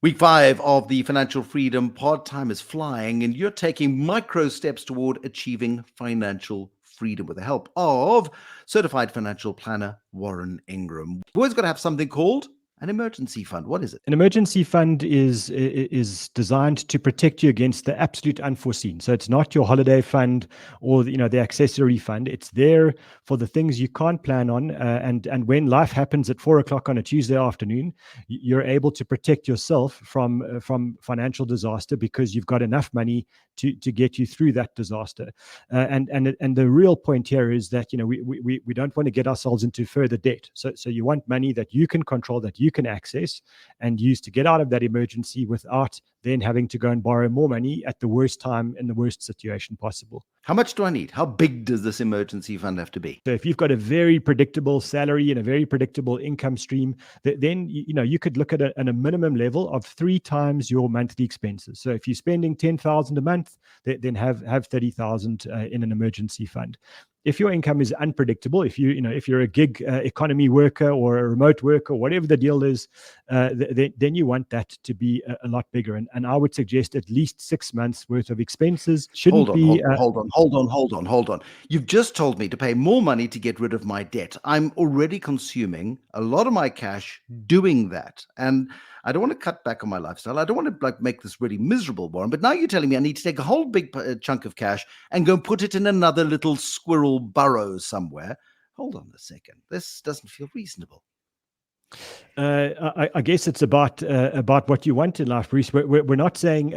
Week 5 of the Financial Freedom Pod. Time is flying, and you're taking micro steps toward achieving financial freedom with the help of certified financial planner Warren Ingram. We've always got to have something called an emergency fund. What is it? An emergency fund is designed to protect you against the absolute unforeseen. So it's not your holiday fund or the accessory fund. It's there for the things you can't plan on. And when life happens at 4 o'clock on a Tuesday afternoon, you're able to protect yourself from financial disaster because you've got enough money to get you through that disaster. And the real point here is that we don't want to get ourselves into further debt. So you want money that you can control, that you can access and use to get out of that emergency without then having to go and borrow more money at the worst time in the worst situation possible. How much do I need? How big does this emergency fund have to be? So if you've got a very predictable salary and a very predictable income stream, then you could look at a minimum level of 3 times your monthly expenses. So if you're spending 10,000 a month, then have 30,000 in an emergency fund. If your income is unpredictable, if you're a gig economy worker or a remote worker, whatever the deal is, then you want that to be a lot bigger. And I would suggest at least 6 months worth of expenses shouldn't be. Hold on. You've just told me to pay more money to get rid of my debt. I'm already consuming a lot of my cash doing that. And I don't want to cut back on my lifestyle. I don't want to make this really miserable, Warren. But now you're telling me I need to take a whole big chunk of cash and go put it in another little squirrel burrow somewhere. Hold on a second. This doesn't feel reasonable. I guess it's about what you want in life, Bruce. We're not saying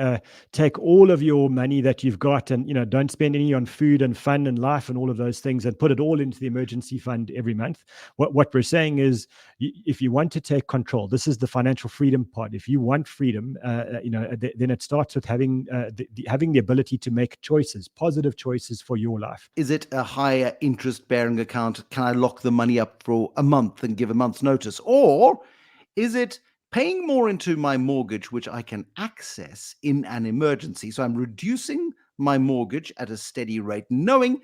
take all of your money that you've got and don't spend any on food and fun and life and all of those things and put it all into the emergency fund every month. What we're saying is, if you want to take control, this is the financial freedom part. If you want freedom, then it starts with having the ability to make choices, positive choices for your life. Is it a higher interest bearing account? Can I lock the money up for a month and give a month's notice? Or is it paying more into my mortgage, which I can access in an emergency? So I'm reducing my mortgage at a steady rate, knowing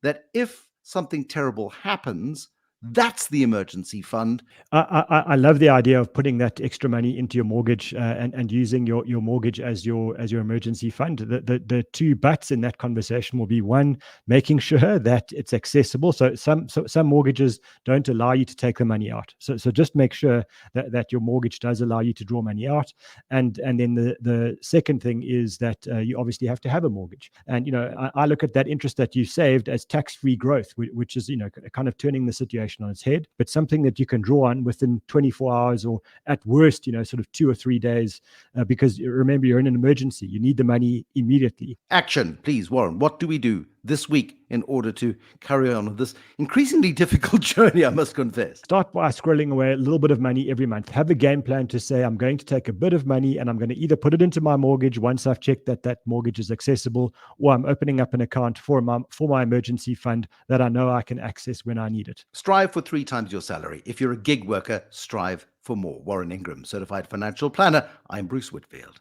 that if something terrible happens, that's the emergency fund. I love the idea of putting that extra money into your mortgage and using your mortgage as your emergency fund. The two buts in that conversation will be, one, making sure that it's accessible. So some mortgages don't allow you to take the money out. So just make sure that your mortgage does allow you to draw money out. And then the second thing is that you obviously have to have a mortgage. And I look at that interest that you saved as tax-free growth, which is kind of turning the situation on its head, but something that you can draw on within 24 hours or at worst, sort of 2 or 3 days, because remember, you're in an emergency. You need the money immediately. Action, please, Warren. What do we do this week in order to carry on with this increasingly difficult journey, I must confess? Start by squirreling away a little bit of money every month. Have a game plan to say, I'm going to take a bit of money and I'm going to either put it into my mortgage once I've checked that mortgage is accessible, or I'm opening up an account for my emergency fund that I know I can access when I need it. Strive for 3 times your salary. If you're a gig worker, strive for more. Warren Ingram, certified financial planner. I'm Bruce Whitfield.